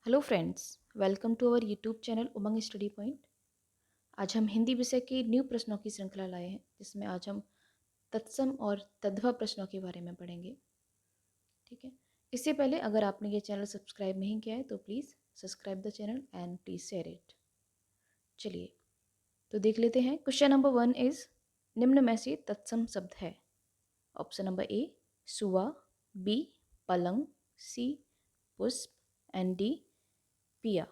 Hello friends, welcome to our YouTube channel Umang study point. आज हम हिंदी विषय के न्यू प्रश्नों की श्रृंखला लाए हैं, जिसमें आज हम तत्सम और तद्भव प्रश्नों के बारे में पढ़ेंगे। ठीक है। इससे पहले अगर आपने ये चैनल सब्सक्राइब नहीं किया है तो please subscribe the channel and please share it. चलिए तो देख लेते हैं। क्वेश्चन नंबर 1 इज, निम्न में से तत्सम शब्द है। ऑप्शन नंबर ए सुआ, बी पलंग, सी पुष्प एंड डी पिया।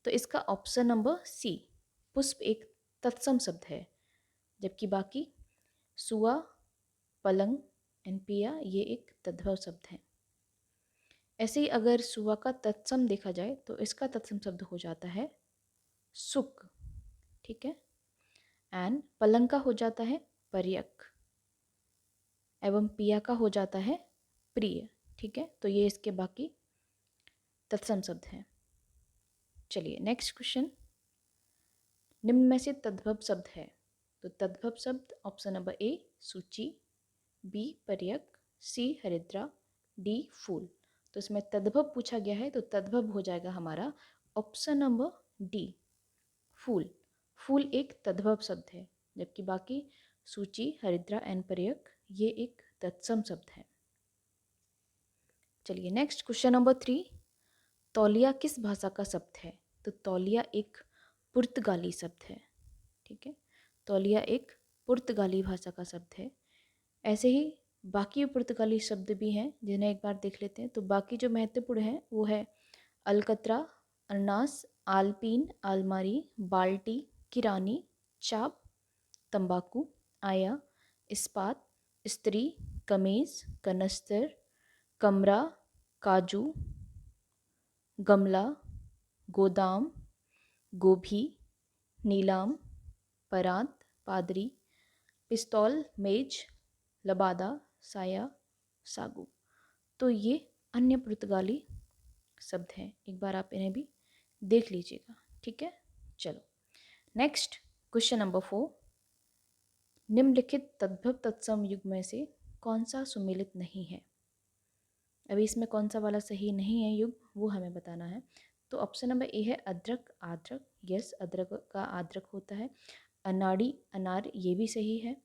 तो इसका ऑप्शन नंबर सी पुष्प एक तत्सम शब्द है, जबकि बाकी सुआ, पलंग एंड पिया ये एक तद्भव शब्द है। ऐसे ही अगर सुआ का तत्सम देखा जाए तो इसका तत्सम शब्द हो जाता है सुक। ठीक है। एंड पलंग का हो जाता है पर्यक एवं पिया का हो जाता है प्रिय। ठीक है, तो ये इसके बाकी तत्सम शब्द हैं। चलिए नेक्स्ट क्वेश्चन, निम्न में से तद्भव शब्द है। तो तद्भव शब्द ऑप्शन नंबर ए सूची, बी पर्यक, सी हरिद्रा, डी फूल। तो इसमें तद्भव पूछा गया है तो तद्भव हो जाएगा हमारा ऑप्शन नंबर डी फूल। फूल एक तद्भव शब्द है, जबकि बाकी सूची, हरिद्रा एंड पर्यक ये एक तत्सम शब्द है। चलिए नेक्स्ट क्वेश्चन नंबर 3, तौलिया किस भाषा का शब्द है। तो तौलिया एक पुर्तगाली शब्द है। ठीक है, तौलिया एक पुर्तगाली भाषा का शब्द है। ऐसे ही बाकी पुर्तगाली शब्द भी हैं जिन्हें एक बार देख लेते हैं। तो बाकी जो महत्वपूर्ण हैं वो है अलकतरा, अरनास, आलपीन, आलमारी, बाल्टी, किरानी, चाप, तंबाकू, आया, इस्पात, स्त्री, कमीज, कनस्तर, कमरा, काजू, गमला, गोदाम, गोभी, नीलाम, परात, पादरी, पिस्तौल, मेज, लबादा, साया, सागू। तो ये अन्य पुर्तगाली शब्द हैं, एक बार आप इन्हें भी देख लीजिएगा। ठीक है, चलो नेक्स्ट क्वेश्चन नंबर 4, निम्नलिखित तद्भव तत्सम युग में से कौन सा सुमेलित नहीं है। अभी इसमें कौन सा वाला सही नहीं है युग वो हमें बताना है। तो ऑप्शन नंबर ए है अदरक आद्रक। यस, अदरक का आद्रक होता है। अनाड़ी अनार ये भी सही है।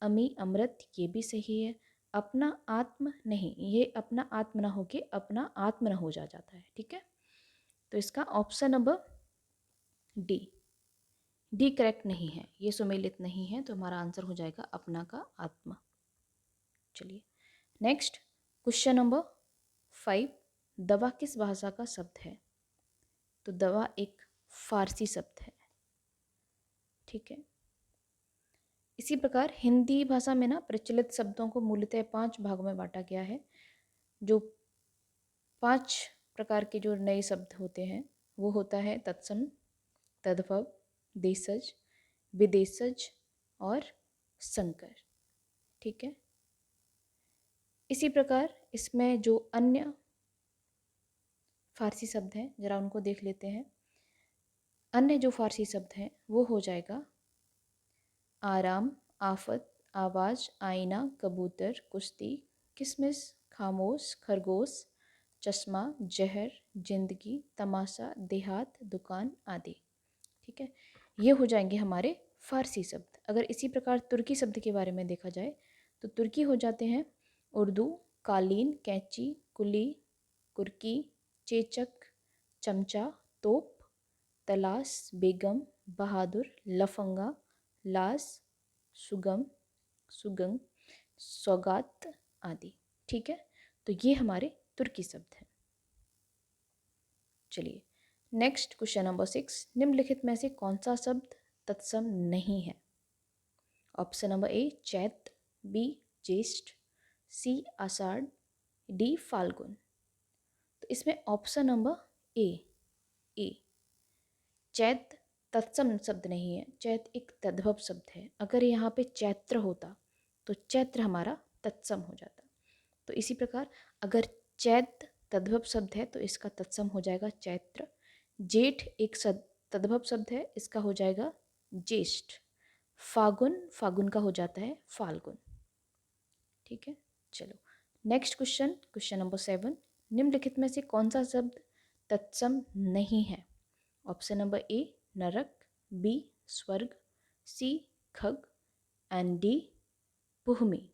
अमी अमृत ये भी सही है। अपना आत्म नहीं, ये अपना आत्म ना होके अपना आत्म न हो जाता है। ठीक है, तो इसका option number D D correct नहीं है, ये सुमेलित नहीं है, तो हमारा आंसर हो जाएगा अपना का आत्मा। चलिए नेक्स्ट क्वेश्चन नंबर 5, दवा किस भाषा का शब्द है। तो दवा एक फारसी शब्द है। ठीक है, इसी प्रकार हिंदी भाषा में ना प्रचलित शब्दों को मूलतः 5 भागों में बांटा गया है। जो 5 प्रकार के जो नए शब्द होते हैं वो होता है तत्सम, तद्भव, देशज, विदेशज और संकर। ठीक है, इसी प्रकार इसमें जो अन्य फारसी शब्द हैं जरा उनको देख लेते हैं। अन्य जो फारसी शब्द हैं वो हो जाएगा आराम, आफत, आवाज़, आईना, कबूतर, कुश्ती, किसमिस, खामोश, खरगोश, चश्मा, जहर, जिंदगी, तमाशा, देहात, दुकान आदि। ठीक है, ये हो जाएंगे हमारे फारसी शब्द। अगर इसी प्रकार तुर्की शब्द के बारे में देखा जाए तो तुर्की हो जाते हैं उर्दू, कालीन, कैंची, कुली, कुर्की, चेचक, चमचा, तोप, तलाश, बेगम, बहादुर, लफंगा, लाश, सुगम, सुगंग, सौगात आदि। ठीक है, तो ये हमारे तुर्की शब्द हैं। चलिए नेक्स्ट क्वेश्चन नंबर 6, निम्नलिखित में से कौन सा शब्द तत्सम नहीं है। ऑप्शन नंबर ए चैत, बी ज्येष्ठ, सी आषाढ़, डी फाल्गुन। तो इसमें ऑप्शन नंबर ए चैत तत्सम शब्द नहीं है, चैत एक तद्भव शब्द है। अगर यहाँ पे चैत्र होता तो चैत्र हमारा तत्सम हो जाता। तो इसी प्रकार अगर चैत तद्भव शब्द है तो इसका तत्सम हो जाएगा चैत्र। जेठ एक तद्भव शब्द है, इसका हो जाएगा ज्येष्ठ। फागुन, फागुन का हो जाता है फाल्गुन। ठीक है, चलो नेक्स्ट क्वेश्चन, क्वेश्चन नंबर 7, निम्नलिखित में से कौन सा शब्द तत्सम नहीं है? ऑप्शन नंबर ए नरक, बी स्वर्ग, सी खग एंड डी पुहमी।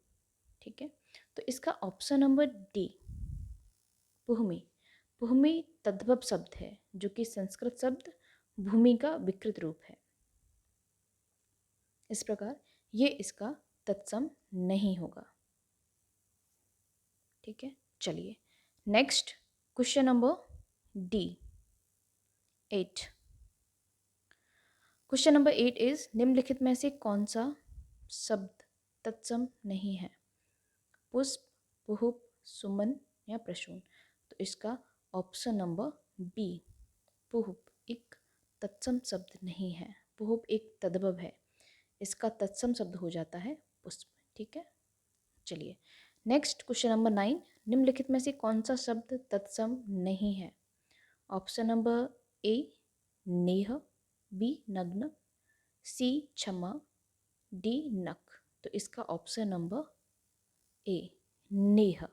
ठीक है, तो इसका ऑप्शन नंबर डी पुहमी। पुहमी तद्भव शब्द है जो कि संस्कृत शब्द भूमि का विकृत रूप है। इस प्रकार ये इसका तत्सम नहीं होगा। ठीक है, चलिए next question number D 8। Question number 8 is निम्नलिखित में से कौन सा शब्द तत्सम नहीं है? पुष्प, पुहुप, सुमन या प्रसून। तो इसका ऑप्शन नंबर बी पुहुप एक तत्सम शब्द नहीं है। पुहुप एक तद्भव है, इसका तत्सम शब्द हो जाता है पुष्प। ठीक है, चलिए नेक्स्ट क्वेश्चन नंबर 9। निम्नलिखित में से कौन सा शब्द तत्सम नहीं है? ऑप्शन नंबर ए नेह, बी नग्न, सी क्षमा, डी नख। तो इसका ऑप्शन नंबर ए नेह।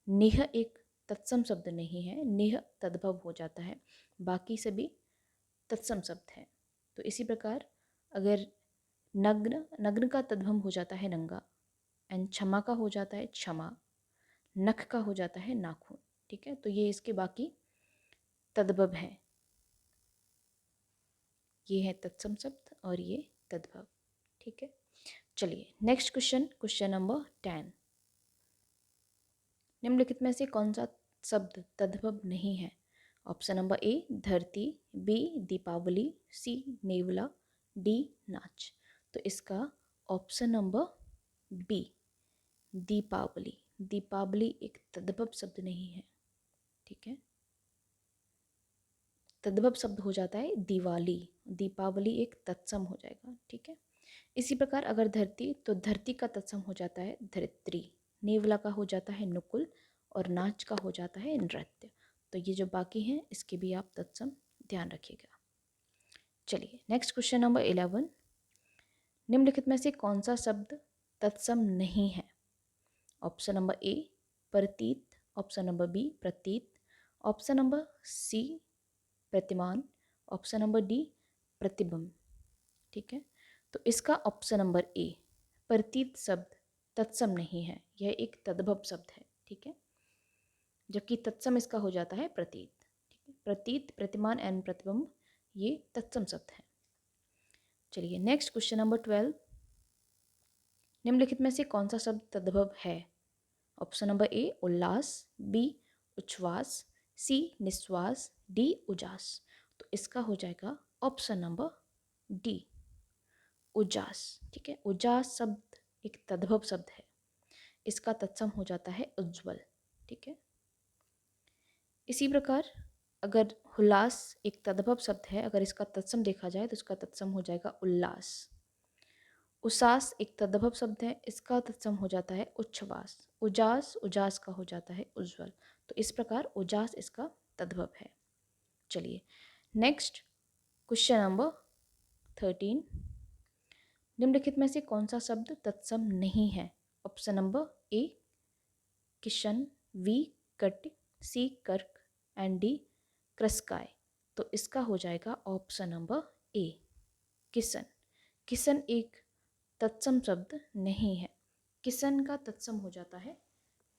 नेह एक तत्सम शब्द नहीं है, नेह तद्भव हो जाता है, बाकी सभी तत्सम शब्द हैं। तो इसी प्रकार अगर नग्न, नग्न का तद्भव हो जाता है नंगा, एंड क्षमा का हो जाता है क्षमा, नख का हो जाता है नाखून। ठीक है, तो ये इसके बाकी तद्भव हैं। ये है तत्सम शब्द और ये तद्भव। ठीक है, चलिए नेक्स्ट क्वेश्चन, क्वेश्चन नंबर 10। निम्नलिखित में से कौन सा शब्द तद्भव नहीं है? ऑप्शन नंबर ए धरती, बी दीपावली, सी नेवला, डी नाच। तो इसका option number B Deepawali. Deepawali एक तद्भव शब्द नहीं है। ठीक है, तद्भव शब्द हो जाता है दिवाली, दीपावली एक तत्सम हो जाएगा। ठीक है, इसी प्रकार अगर धरती, तो धरती का तत्सम हो जाता है धरित्री, नेवला का हो जाता है नुकुल और नाच का हो जाता है नृत्य। तो ये जो बाकी हैं इसके भी आप तत्सम ध्यान रखिएगा। चलिए नेक्स्ट क्वेश्चन नंबर 11। निम्नलिखित में से कौन सा शब्द तत्सम नहीं है? ऑप्शन नंबर ए प्रतीत, ऑप्शन नंबर बी प्रतीत, ऑप्शन नंबर सी प्रतिमान, ऑप्शन नंबर डी प्रतिबिंब। ठीक है, तो इसका ऑप्शन नंबर ए प्रतीत शब्द तत्सम नहीं है, यह एक तद्भव शब्द है। ठीक है, जबकि तत्सम इसका हो जाता है प्रतीत। ठीक है, प्रतीत, प्रतिमान एंड प्रतिबिंब ये तत्सम शब्द है। चलिए नेक्स्ट क्वेश्चन नंबर 12। निम्नलिखित में से कौन सा शब्द तद्भव है? ऑप्शन नंबर ए उल्लास, बी उच्छ्वास, सी निश्वास, डी उजास। तो इसका हो जाएगा ऑप्शन नंबर डी उजास। ठीक है, उजास शब्द एक तद्भव शब्द है, इसका तत्सम हो जाता है उज्ज्वल। ठीक है, इसी प्रकार अगर हुलास एक तद्भव शब्द है, अगर इसका तत्सम देखा जाए तो इसका तत्सम हो जाएगा उल्लास। उसास एक तद्भव शब्द है, इसका तत्सम हो जाता है उच्छ्वास। उजास, उजास का हो जाता है उज्ज्वल। तो इस प्रकार उजास इसका तद्भव है। चलिए नेक्स्ट क्वेश्चन नंबर 13। निम्नलिखित में से कौन सा शब्द तत्सम नहीं है? ऑप्शन नंबर ए किशन, वी कट, सी कर्क एंड डी क्रस्काय। तो इसका हो जाएगा ऑप्शन नंबर ए किसन। किसन एक तत्सम शब्द नहीं है, किसन का तत्सम हो जाता है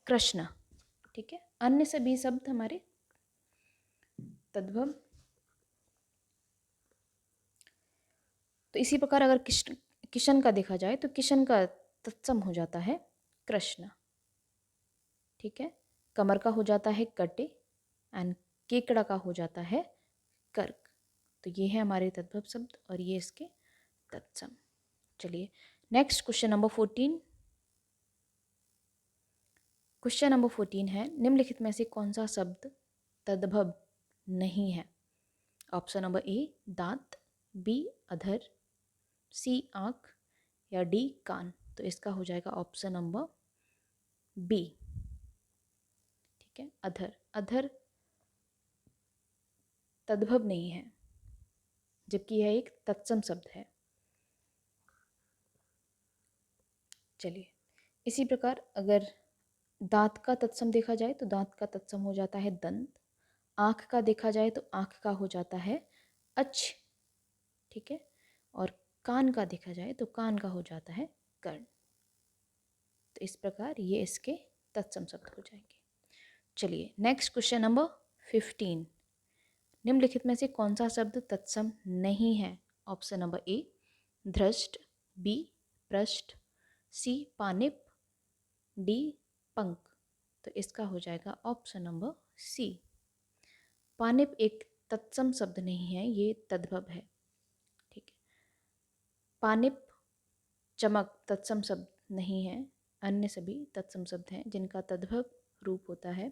कृष्ण। ठीक है, अन्य सभी शब्द हमारे तद्भव। तो इसी प्रकार अगर किशन का देखा जाए तो किशन का तत्सम हो जाता है कृष्ण। ठीक है, कमर का हो जाता है कटे एंड केकड़ा का हो जाता है कर्क। तो ये है हमारे तद्भव शब्द और ये इसके तत्सम। चलिए next question number 14। Question number 14 है निम्नलिखित में से कौन सा शब्द तद्भव नहीं है? ऑप्शन नंबर ए दांत, बी अधर, सी आँख या डी कान। तो इसका हो जाएगा ऑप्शन नंबर बी। ठीक है, अधर। अधर तद्भव नहीं है, जबकि यह एक तत्सम शब्द है। चलिए इसी प्रकार अगर दांत का तत्सम देखा जाए तो दांत का तत्सम हो जाता है दंत, आँख का देखा जाए तो आँख का हो जाता है अच, ठीक है, और कान का देखा जाए तो कान का हो जाता है कर्ण। तो इस प्रकार ये इसके तत्सम शब्द हो जाएंगे। चलिए नेक्स्ट क्वेश्चन नंबर 15। निम्नलिखित में से कौन सा शब्द तत्सम नहीं है? ऑप्शन नंबर ए धृष्ट, बी पृष्ठ, सी पानिप, डी पंख। तो इसका हो जाएगा ऑप्शन नंबर सी। पानिप एक तत्सम शब्द नहीं है, ये तद्भव है, ठीक है। पानिप चमक तत्सम शब्द नहीं है, अन्य सभी तत्सम शब्द हैं जिनका तद्भव रूप होता है।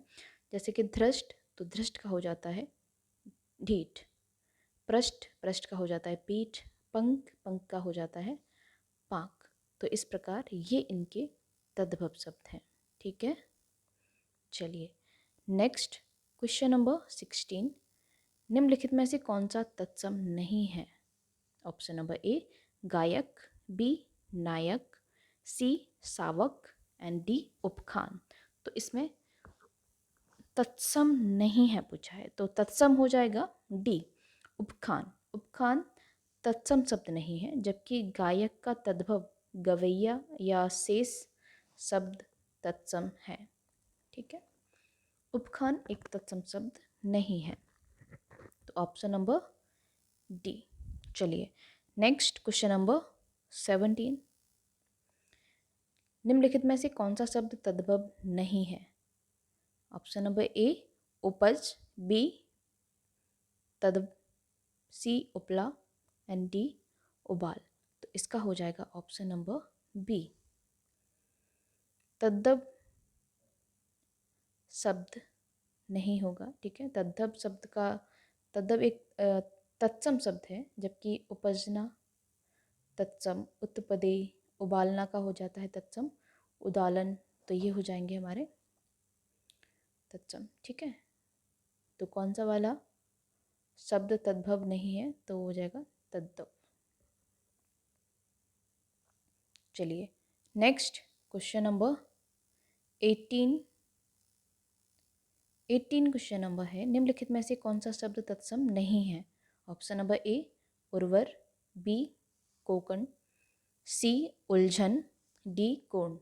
जैसे कि धृष्ट, तो धृष्ट का हो जाता है ढीठ, पृष्ठ, पृष्ठ का हो जाता है पीठ, पंख, पंख का हो जाता है पाँख। तो इस प्रकार ये इनके तद्भव शब्द हैं, ठीक है। चलिए नेक्स्ट क्वेश्चन नंबर 16। निम्नलिखित में से कौन सा तत्सम नहीं है? ऑप्शन नंबर ए गायक, बी नायक, सी सावक एंड डी उपखान। तो इसमें तत्सम नहीं है पूछा है, तो तत्सम हो जाएगा डी उपखान। उपखान तत्सम शब्द नहीं है, जबकि गायक का तद्भव गवैया या शेष शब्द तत्सम है, ठीक है। उपखान एक तत्सम शब्द नहीं है, तो ऑप्शन नंबर डी। चलिए नेक्स्ट क्वेश्चन नंबर 17। निम्नलिखित में से कौन सा शब्द तद्भव नहीं है? ऑप्शन नंबर ए उपज, बी तद, सी उपला एंड डी उबाल। तो इसका हो जाएगा ऑप्शन नंबर बी। तद्भव शब्द नहीं होगा, ठीक है। तद्भव शब्द का तद्भव एक तत्सम शब्द है, जबकि उपजना तत्सम, उत्पदे उबालना का हो जाता है तत्सम, उदालन। तो ये हो जाएंगे हमारे तत्सम, ठीक है। तो कौन सा वाला शब्द तद्भव नहीं है? तो हो जाएगा तद्भव। चलिए next question number 18। 18 question number है, निम्नलिखित में से कौन सा शब्द तत्सम नहीं है? ऑप्शन नंबर ए उर्वर, बी कोकण, सी उलझन, डी कोण।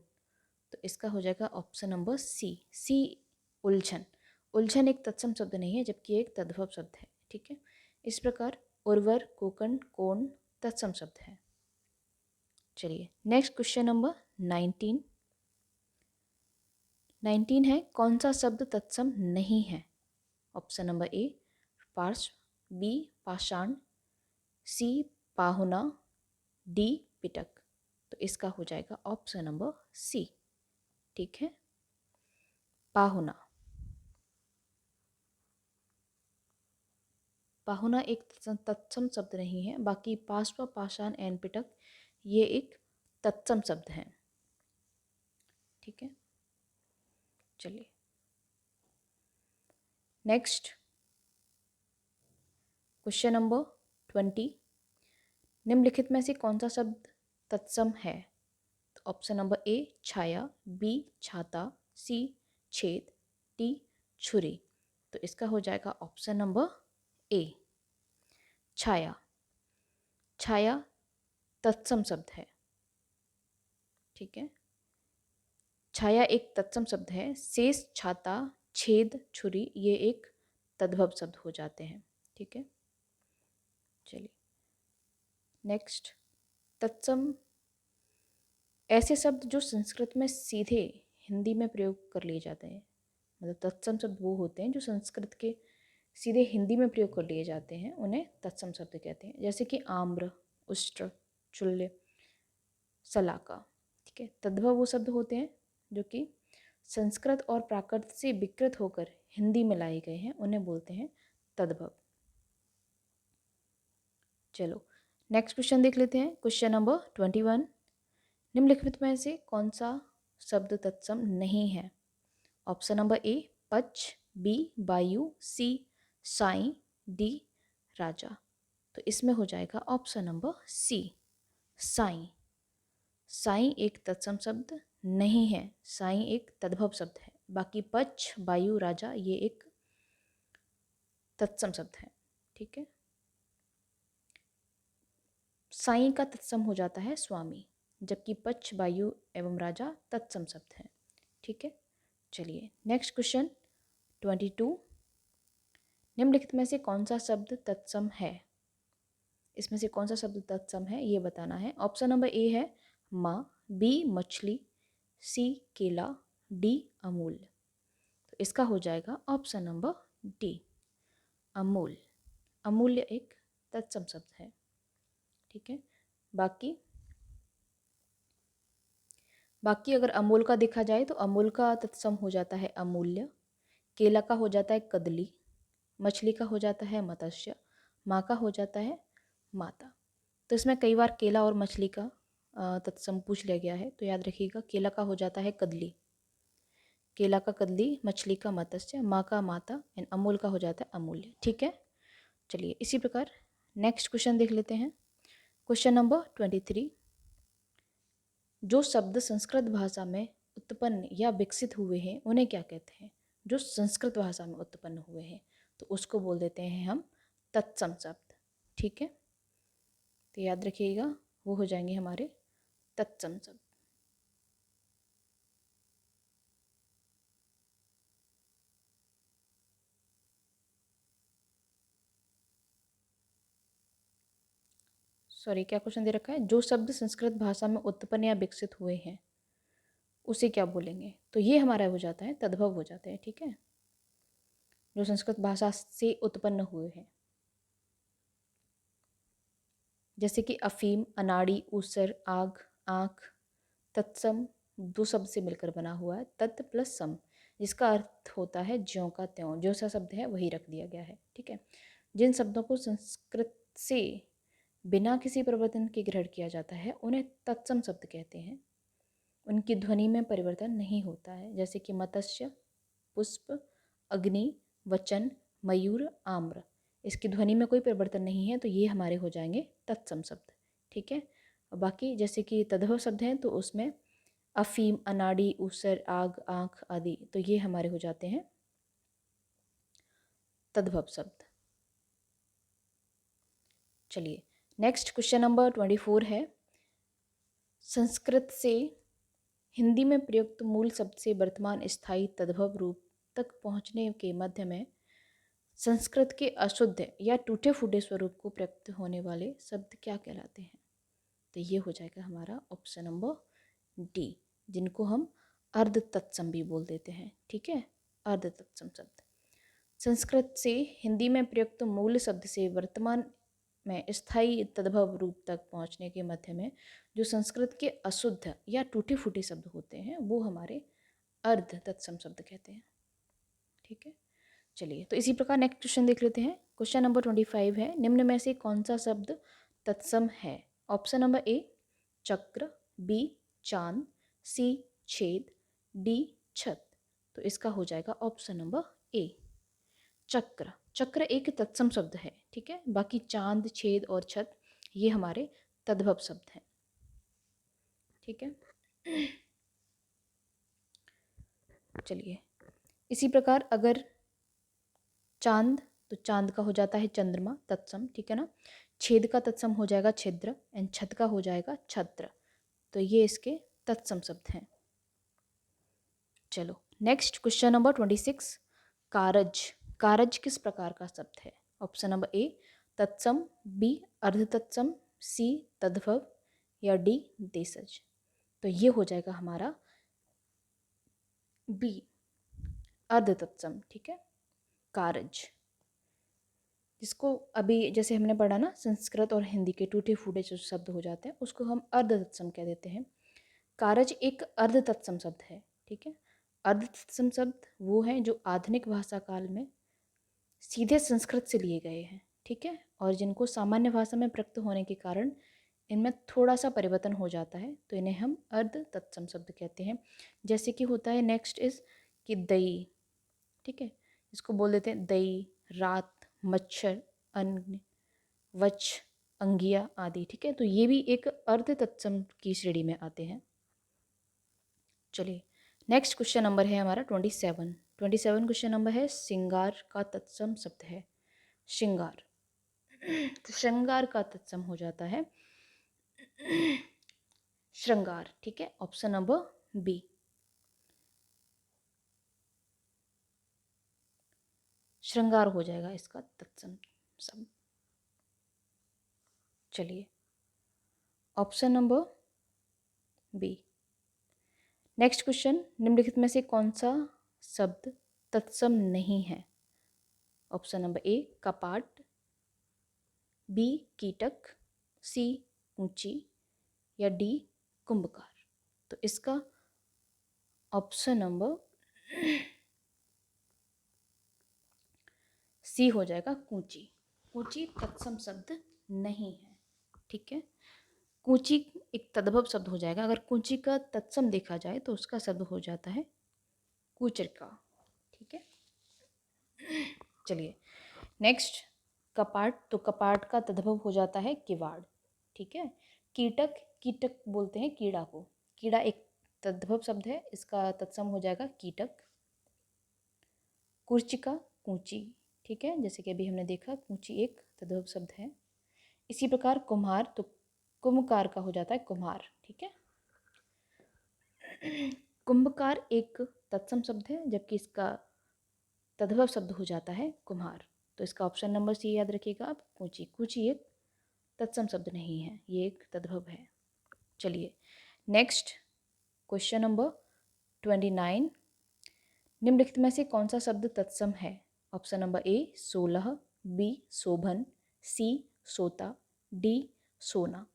तो इसका हो जाएगा ऑप्शन नंबर सी उलझन। उलझन एक तत्सम शब्द नहीं है, जबकि एक तद्भव शब्द है, ठीक है। इस प्रकार उर्वर, कोकण, कोण तत्सम शब्द है। चलिए नेक्स्ट क्वेश्चन नंबर 19। 19 है, कौन सा शब्द तत्सम नहीं है? ऑप्शन नंबर ए पार्श्व, बी पाषाण, सी पाहुना, डी पिटक। तो इसका हो जाएगा ऑप्शन नंबर सी, ठीक है। पाहुना, पाहुना एक तत्सम शब्द नहीं है, बाकी पार्श्व, पाषाण एंड पिटक ये एक तत्सम शब्द हैं, ठीक है। चलिए नेक्स्ट क्वेश्चन नंबर 20। निम्नलिखित में से कौन सा शब्द तत्सम है? तो ऑप्शन नंबर ए छाया, बी छाता, सी छेद, डी छुरी। तो इसका हो जाएगा ऑप्शन नंबर ए छाया। छाया तत्सम शब्द है, ठीक है। छाया एक तत्सम शब्द है। शेष, छाता, छेद, छुरी ये एक तद्भव शब्द हो जाते हैं, ठीक है। चलिए नेक्स्ट तत्सम ऐसे शब्द जो संस्कृत में सीधे हिंदी में प्रयोग कर लिए जाते हैं, मतलब तत्सम शब्द वो होते हैं जो संस्कृत के सीधे हिंदी में प्रयोग कर लिए जाते हैं, उन्हें तत्सम शब्द कहते हैं। जैसे कि आम्र, उष्ट्र, चुल्य, सलाका, ठीक है। तद्भव वो शब्द होते हैं जो कि संस्कृत और प्राकृत से विकृत होकर हिंदी में लाए गए हैं, उन्हें बोलते हैं तद्भव। चलो नेक्स्ट क्वेश्चन देख लेते हैं। Question number 21। निम्नलिखित में से कौन सा शब्द तत्सम नहीं है? ऑप्शन नंबर ए पच, बी वायु, सी साई, डी राजा। तो इसमें हो जाएगा ऑप्शन नंबर सी साई। साई एक तत्सम शब्द नहीं है, साई एक तद्भव शब्द है। बाकी पच, वायु, राजा ये एक तत्सम शब्द है। ठीक है, साईं का तत्सम हो जाता है स्वामी, जबकि पक्ष, वायु एवं राजा तत्सम शब्द है। ठीक है, चलिए नेक्स्ट क्वेश्चन 22। निम्नलिखित में से कौन सा शब्द तत्सम है? इसमें से कौन सा शब्द तत्सम है ये बताना है। ऑप्शन नंबर ए है माँ, बी मछली, सी केला, डी अमूल। तो इसका हो जाएगा ऑप्शन नंबर डी, अमूल। अमूल्य एक तत्सम शब्द है। ठीक है, बाकी अगर अमूल का देखा जाए तो अमूल का तत्सम हो जाता है अमूल्य, केला का हो जाता है कदली, मछली का हो जाता है मत्स्य, माँ का हो जाता है माता। तो इसमें कई बार केला और मछली का तत्सम पूछ लिया गया है, तो याद रखिएगा केला का हो जाता है कदली, केला का कदली, मछली का मत्स्य, माँ का माता एंड अमूल का हो जाता है अमूल्य। ठीक है, चलिए इसी प्रकार नेक्स्ट क्वेश्चन देख लेते हैं। Question number 23। जो शब्द संस्कृत भाषा में उत्पन्न या विकसित हुए हैं उन्हें क्या कहते हैं? जो संस्कृत भाषा में उत्पन्न हुए हैं तो उसको बोल देते हैं हम तत्सम शब्द। ठीक है, तो याद रखिएगा वो हो जाएंगे हमारे तत्सम शब्द। सॉरी, क्या क्वेश्चन दे रखा है? जो शब्द संस्कृत भाषा में उत्पन्न या विकसित हुए हैं उसे क्या बोलेंगे? तो ये हमारा हो जाता है तद्भव हो जाता है। ठीक है, जो संस्कृत भाषा से उत्पन्न हुए हैं, जैसे कि अफीम, अनाड़ी, ऊसर, आग, आँख। तत्सम दो शब्द से मिलकर बना हुआ है, तत् प्लस सम, जिसका अर्थ होता है ज्यों का त्यों, जो सा शब्द है वही रख दिया गया है। ठीक है, जिन शब्दों को संस्कृत से बिना किसी परिवर्तन के ग्रहण किया जाता है उन्हें तत्सम शब्द कहते हैं। उनकी ध्वनि में परिवर्तन नहीं होता है, जैसे कि मत्स्य, पुष्प, अग्नि, वचन, मयूर, आम्र। इसकी ध्वनि में कोई परिवर्तन नहीं है तो ये हमारे हो जाएंगे तत्सम शब्द। ठीक है, बाकी जैसे कि तद्भव शब्द हैं तो उसमें अफीम, अनाड़ी, ऊसर, आग, आँख आदि, तो ये हमारे हो जाते हैं तद्भव शब्द। चलिए नेक्स्ट क्वेश्चन नंबर 24 है। संस्कृत से हिंदी में प्रयुक्त मूल शब्द से वर्तमान स्थायी तद्भव रूप तक पहुंचने के मध्य में संस्कृत के अशुद्ध या टूटे फूटे स्वरूप को प्रयुक्त होने वाले शब्द क्या कहलाते हैं? तो ये हो जाएगा हमारा ऑप्शन नंबर डी, जिनको हम अर्ध तत्सम भी बोल देते हैं। ठीक है, अर्ध तत्सम शब्द संस्कृत से हिंदी में प्रयुक्त मूल शब्द से वर्तमान में स्थायी तद्भव रूप तक पहुंचने के मध्य में जो संस्कृत के अशुद्ध या टूटे फूटे शब्द होते हैं वो हमारे अर्ध तत्सम शब्द कहते हैं। ठीक है, चलिए तो इसी प्रकार नेक्स्ट क्वेश्चन देख लेते हैं। क्वेश्चन नंबर 25 है, निम्न में से कौन सा शब्द तत्सम है? ऑप्शन नंबर ए चक्र, बी चांद, सी छेद, डी छत। तो इसका हो जाएगा ऑप्शन नंबर ए चक्र। चक्र एक तत्सम शब्द है। ठीक है, बाकी चांद, छेद और छत ये हमारे तद्भव शब्द हैं। ठीक है, चलिए इसी प्रकार अगर चांद, तो चांद का हो जाता है चंद्रमा तत्सम। ठीक है ना, छेद का तत्सम हो जाएगा छिद्र एंड छत का हो जाएगा छत्र। तो ये इसके तत्सम शब्द हैं। चलो नेक्स्ट क्वेश्चन नंबर 26। कारज, कारज किस प्रकार का शब्द है? ऑप्शन नंबर ए तत्सम, बी अर्ध तत्सम, सी तद्भव या डी देशज। तो ये हो जाएगा हमारा बी अर्ध तत्सम। ठीक है, कारज, जिसको अभी जैसे हमने पढ़ा ना संस्कृत और हिंदी के टूटे फूटे जो शब्द हो जाते हैं उसको हम अर्ध तत्सम कह देते हैं। कारज एक अर्ध तत्सम शब्द है। ठीक है, अर्ध तत्सम शब्द वो हैं जो आधुनिक भाषा काल में सीधे संस्कृत से लिए गए हैं। ठीक है, और जिनको सामान्य भाषा में प्रयुक्त होने के कारण इनमें थोड़ा सा परिवर्तन हो जाता है तो इन्हें हम अर्ध तत्सम शब्द कहते हैं। जैसे कि होता है नेक्स्ट इज कि दई। ठीक है, इसको बोल देते हैं दई, रात, मच्छर, अन्न, वच, अंगिया आदि। ठीक है, तो ये भी एक अर्ध तत्सम की श्रेणी में आते हैं। चलिए नेक्स्ट क्वेश्चन नंबर है हमारा 27। 27 क्वेश्चन नंबर है, सिंगार का तत्सम शब्द है। श्रृंगार। तो श्रृंगार का तत्सम हो जाता है श्रृंगार। ठीक है, ऑप्शन नंबर बी। श्रृंगार हो जाएगा इसका तत्सम शब्द। चलिए, option number B. Next question, निम्नलिखित में से कौन सा शब्द तत्सम नहीं है? ऑप्शन नंबर ए कपाट, बी कीटक, सी ऊंची, या डी कुंभकार। तो इसका ऑप्शन नंबर सी हो जाएगा कूची। कूची तत्सम शब्द नहीं है। ठीक है, कूची एक तद्भव शब्द हो जाएगा। अगर कूची का तत्सम देखा जाए तो उसका शब्द हो जाता है कुचरका। ठीक है, चलिए नेक्स्ट, कपाट। तो कपाट का तद्भव हो जाता है किवाड़। ठीक है, कीटक, कीटक बोलते हैं कीड़ा को। कीड़ा एक तद्भव शब्द है, इसका तत्सम हो जाएगा कीटक। कुर्चिका कूची। ठीक है, जैसे कि अभी हमने देखा कूची एक तद्भव शब्द है। इसी प्रकार कुम्हार, तो कुंभकार का हो जाता है कुम्हार। ठीक है, कुंभकार एक तत्सम शब्द है, जबकि इसका तद्भव शब्द हो जाता है कुम्हार। तो इसका ऑप्शन नंबर सी याद रखिएगा आप, कूची। कूची एक तत्सम शब्द नहीं है, ये एक तद्भव है। चलिए नेक्स्ट, क्वेश्चन नंबर 29। निम्नलिखित में से कौन सा शब्द तत्सम है? ऑप्शन नंबर ए 16, बी शोभन, सी सोता, डी सोना।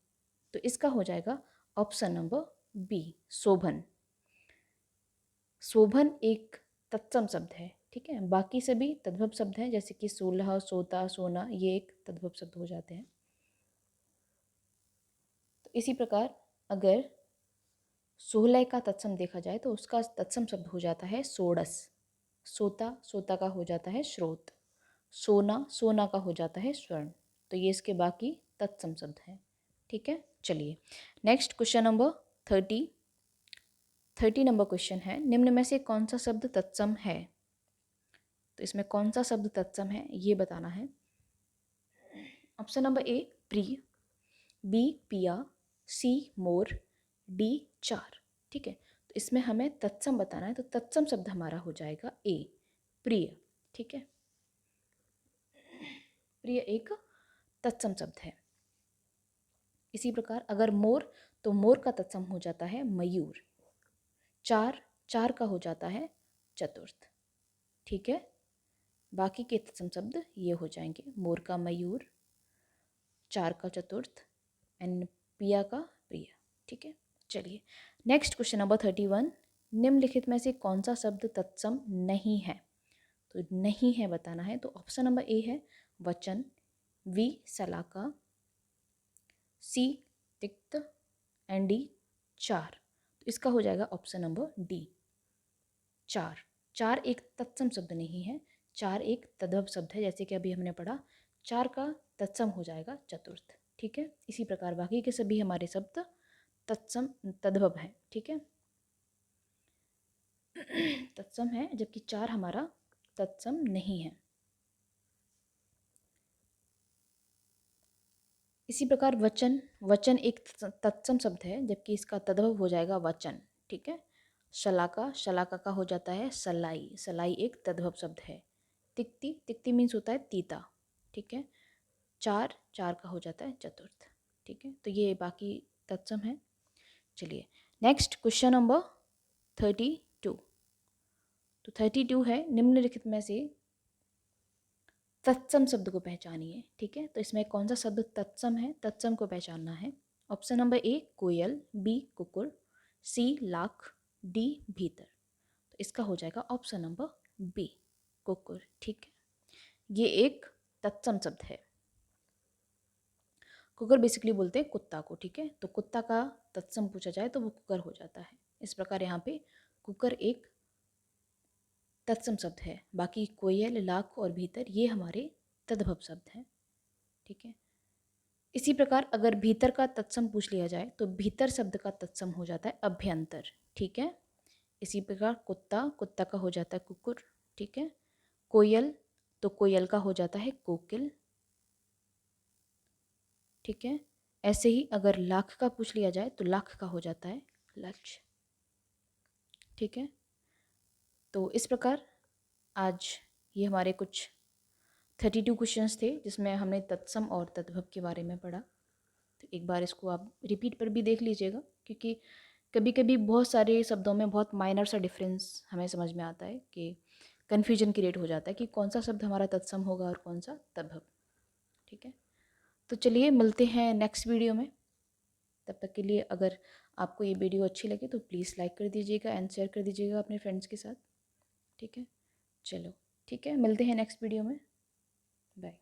तो इसका हो जाएगा ऑप्शन नंबर बी शोभन। शोभन एक तत्सम शब्द है। ठीक है, बाकी सभी तद्भव शब्द हैं, जैसे कि 16, सोता, सोना, ये एक तद्भव शब्द हो जाते हैं। तो इसी प्रकार अगर 16 का तत्सम देखा जाए तो उसका तत्सम शब्द हो जाता है सोड़स। सोता, सोता का हो जाता है स्रोत। सोना, सोना का हो जाता है स्वर्ण। तो ये इसके बाकी तत्सम शब्द हैं। ठीक है, चलिए next question number 30 number question है, निम्न में से कौन सा शब्द तत्सम है? तो इसमें कौन सा शब्द तत्सम है ये बताना है। ऑप्शन नंबर ए प्रिय, बी पिया, सी मोर, डी चार। ठीक है, तो इसमें हमें तत्सम बताना है। तो तत्सम शब्द हमारा हो जाएगा ए प्रिय। ठीक है, प्रिय एक तत्सम शब्द है। इसी प्रकार अगर मोर, तो मोर का तत्सम हो जाता है मयूर। चार, चार का हो जाता है चतुर्थ। ठीक है, बाकी के तत्सम शब्द ये हो जाएंगे, मोर का मयूर, चार का चतुर्थ, एंड पिया का प्रिय। ठीक है, चलिए नेक्स्ट क्वेश्चन नंबर 31। निम्नलिखित में से कौन सा शब्द तत्सम नहीं है? तो नहीं है बताना है। तो ऑप्शन नंबर ए है वचन, we Salaka, C तिक्त, and D चार। तो इसका हो जाएगा ऑप्शन नंबर डी चार। चार एक तत्सम शब्द नहीं है, चार एक तद्भव शब्द है। जैसे कि अभी हमने पढ़ा, चार का तत्सम हो जाएगा चतुर्थ। ठीक है, इसी प्रकार बाकी के सभी हमारे शब्द तत्सम तद्भव है। ठीक है, तत्सम है, जबकि चार हमारा तत्सम नहीं है। इसी प्रकार वचन, वचन एक तत्सम शब्द है, जबकि इसका तद्भव हो जाएगा वचन। ठीक है, शलाका, शलाका का हो जाता है सलाई। सलाई एक तद्भव शब्द है। तिक्ति, तिक्ति मीन्स होता है तीता। ठीक है, चार, चार का हो जाता है चतुर्थ। ठीक है, तो ये बाकी तत्सम है। चलिए नेक्स्ट क्वेश्चन नंबर 32। तो 32 है, निम्नलिखित में से तत्सम शब्द को पहचानिए। ठीक है, तो इसमें कौन सा शब्द तत्सम है, तत्सम को पहचानना है। ऑप्शन नंबर ए कोयल, बी कुकुर, सी लाख, डी भीतर। तो इसका हो जाएगा ऑप्शन नंबर बी कुकुर। ठीक है, ये एक तत्सम शब्द है। कुकर बेसिकली बोलते हैं कुत्ता को। ठीक है, तो कुत्ता का तत्सम पूछा जाए तो वो कुकर हो जाता है। इस प्रकार यहाँ पे कुकर एक तत्सम शब्द है। बाकी कोयल, लाख और भीतर ये हमारे तद्भव शब्द हैं। ठीक है, इसी प्रकार अगर भीतर का तत्सम पूछ लिया जाए तो भीतर शब्द का तत्सम हो जाता है अभ्यंतर। ठीक है, इसी प्रकार कुत्ता, कुत्ता का हो जाता है कुकुर। ठीक है, कोयल, तो कोयल का हो जाता है कोकिल। ठीक है, ऐसे ही अगर लाख का पूछ लिया जाए तो लाख का हो जाता है लक्ष। ठीक है, तो इस प्रकार आज ये हमारे कुछ 32 क्वेश्चंस थे जिसमें हमने तत्सम और तद्भव के बारे में पढ़ा। तो एक बार इसको आप रिपीट पर भी देख लीजिएगा, क्योंकि कभी कभी बहुत सारे शब्दों में बहुत माइनर सा डिफरेंस हमें समझ में आता है कि कन्फ्यूजन क्रिएट हो जाता है कि कौन सा शब्द हमारा तत्सम होगा और कौन सा तद्भव। ठीक है, तो चलिए मिलते हैं नेक्स्ट वीडियो में। तब तक के लिए अगर आपको ये वीडियो अच्छी लगे तो प्लीज़ लाइक कर दीजिएगा एंड शेयर कर दीजिएगा अपने फ्रेंड्स के साथ। ठीक है, चलो ठीक है, मिलते हैं नेक्स्ट वीडियो में। बाय।